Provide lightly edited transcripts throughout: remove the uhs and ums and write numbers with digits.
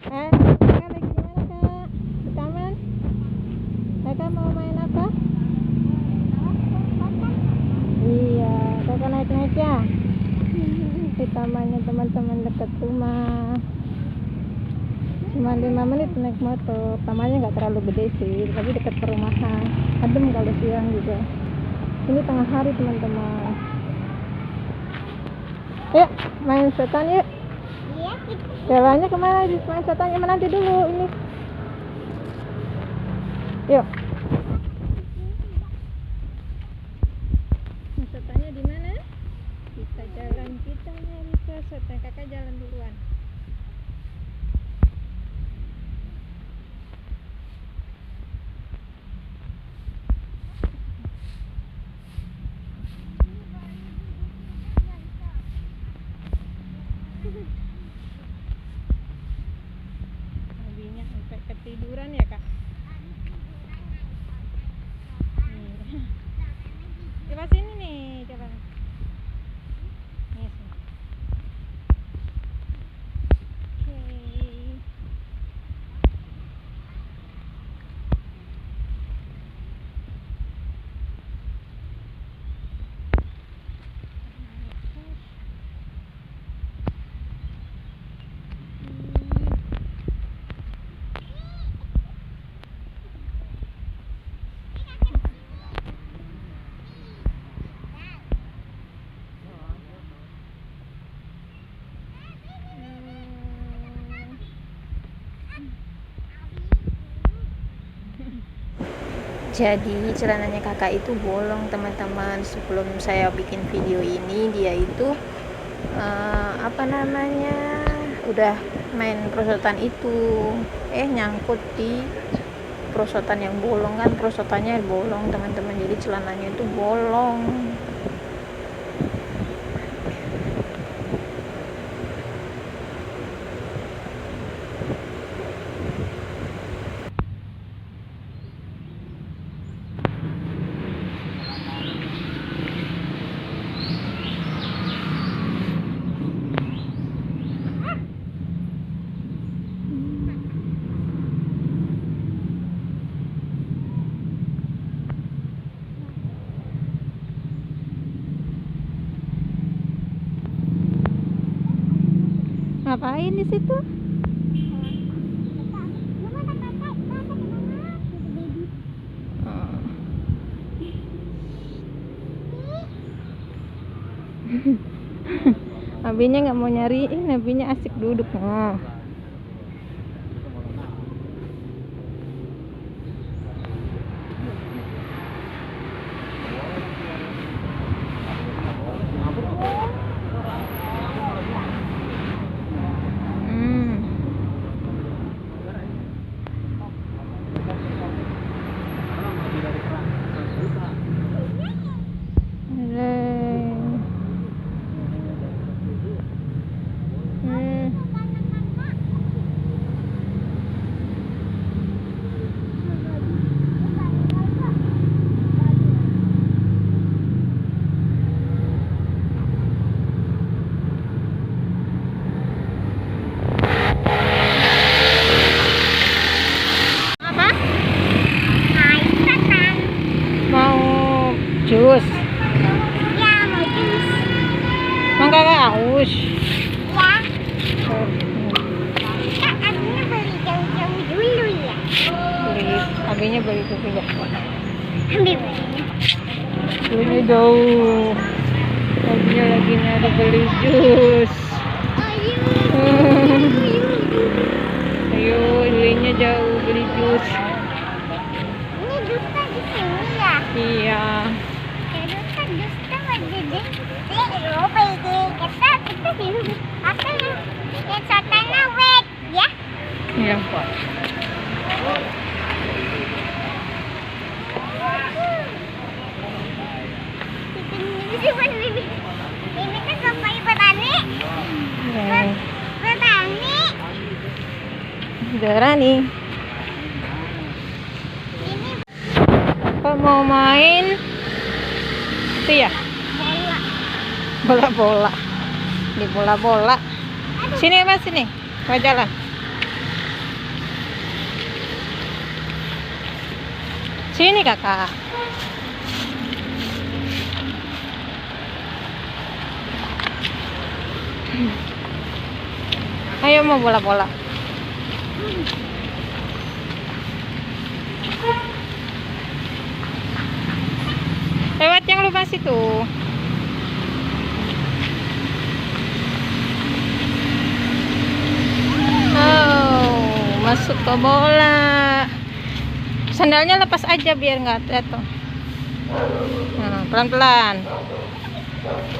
Kakak lagi di mana, Kak? Di taman? Kakak mau main apa? Iya, kakak naik-naik ya? Di tamannya teman-teman dekat rumah. Cuma 5 menit naik motor. Tamannya nggak terlalu gede sih, tapi dekat perumahan. Adem kalau siang juga. Ini tengah hari teman-teman. Yuk, main setan yuk. Jalannya kemana? Main setan kemana? Nanti dulu ini. Yuk. Main setannya di mana? Kita nyari ke setan. Kakak jalan duluan. Abinya sampai ketiduran ya, Kak? Coba sini nih, coba. Yes. Oke. Jadi celananya kakak itu bolong teman-teman. Sebelum saya bikin video ini dia itu udah main perosotan itu, nyangkut di perosotan yang bolong, kan perosotannya bolong teman-teman, jadi celananya itu bolong. Ngapain di situ? Abinya nggak mau nyariin, abinya asik duduk. Jus. Ya, mau jus. Emang kakak haus? Ya. Kak, abinya beli jauh-jauh dulu ya. Abinya beli dulu ya. Ambil. Belinya jauh. Abinya lagi nyari beli jus. Ayo, belinya jauh beli jus. Ini jusnya di sini ya? Iya. Iya, Pak. Ini kan sampai petani. Petani. Berani. Ini Apa mau main? Itu ya? Bola-bola. Di bola-bola. Sini Mas, sini. Mau jalan. Sini kakak. Ayo mau bola-bola. Lewat yang lubang situ. Oh, masuk ke bola. Sandalnya lepas aja biar nggak jatuh. Nah, pelan-pelan.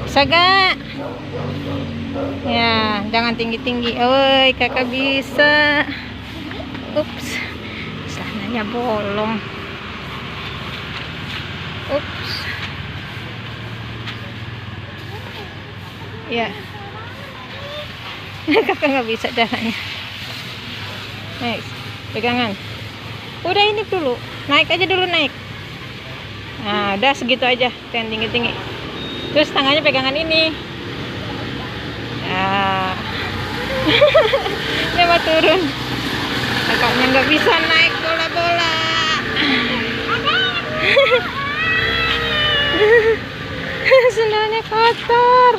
Bisa gak? Ya, jangan tinggi-tinggi. Oi, kakak bisa. Ups, celananya bolong. Ups. Ya. Kakak nggak bisa jalannya. Naik, pegangan. Udah ini dulu, naik aja dulu naik. Nah, udah segitu aja, jangan tinggi-tinggi. Terus tangannya pegangan ini. Ya. Dia mau turun. Kakaknya nggak bisa naik bola-bola. Sendalnya kotor.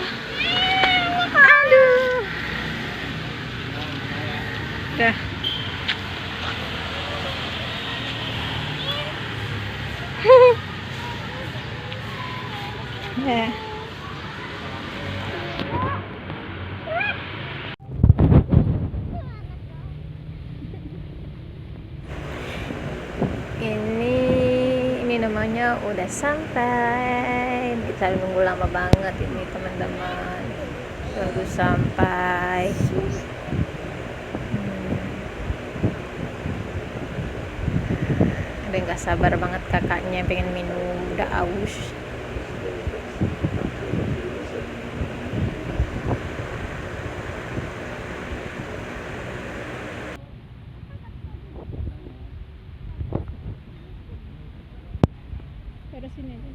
Aduh. Dah. Ya. Ini namanya udah sampai. Kita nunggu lama banget ini teman-teman. Tunggu sampai. Udah nggak sabar banget kakaknya pengen minum, udah aus. Terus sini aja.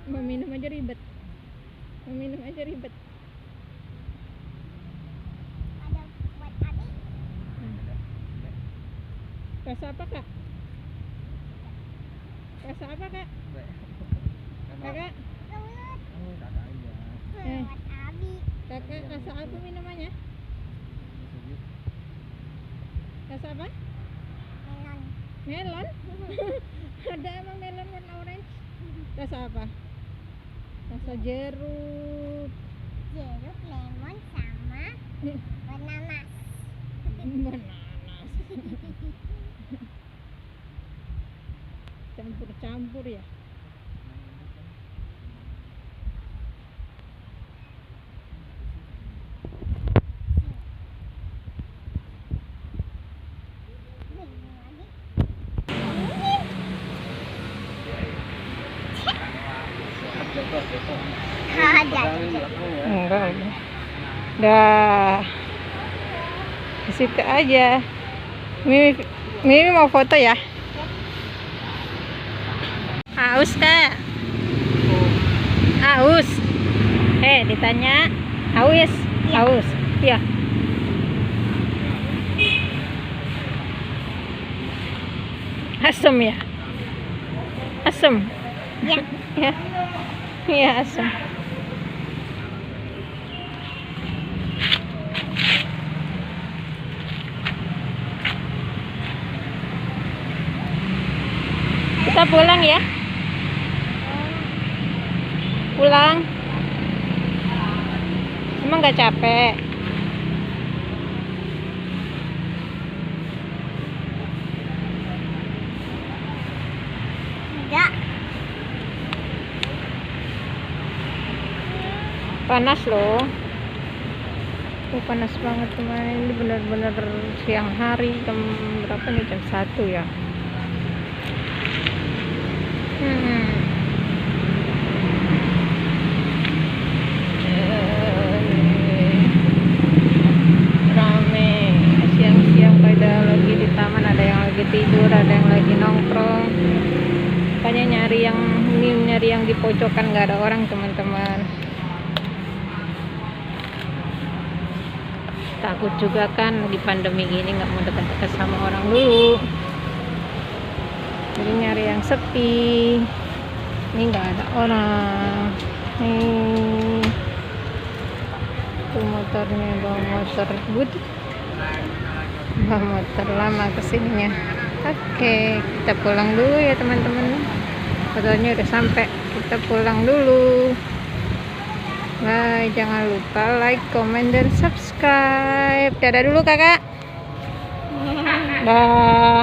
Mau minum aja ribet. Mau minum aja ribet. Ada buat adik. Rasa apa kak? Rasa apa kak? Kakak? Buat abi. Kakak rasa apa minumannya? Rasa apa? Melon. Melon? Ada emang melon warna orange? Rasa apa? Rasa jeruk. Jeruk, lemon, sama bananas. Bananas. Campur-campur ya. Enggak. Dah. Di situ aja. Mimi mau foto ya? Aus kak? Aus. Ditanya. Aus. Aus. Iya. Asam ya? Asam. Ya. Ya. Iya asam. Kita pulang ya? Pulang. Emang nggak capek? Enggak. Panas loh. Panas banget teman. Ini benar-benar siang hari. Jam berapa nih? Jam 1 ya. Rame. Siang-siang pada lagi di taman. Ada yang lagi tidur, ada yang lagi nongkrong. makanya nyari yang di pojokan, nggak ada orang teman-teman. Takut juga kan lagi pandemi gini, nggak mau dekat-dekat sama orang dulu, jadi nyari yang sepi. Ini nggak ada orang nih. Tuh motornya, bawa motor bawa motor lama kesininya. Oke, kita pulang dulu ya teman-teman. Fotonya udah sampai, kita pulang dulu. Bye, jangan lupa like, comment, dan subscribe. Dadah dulu kakak. Dah.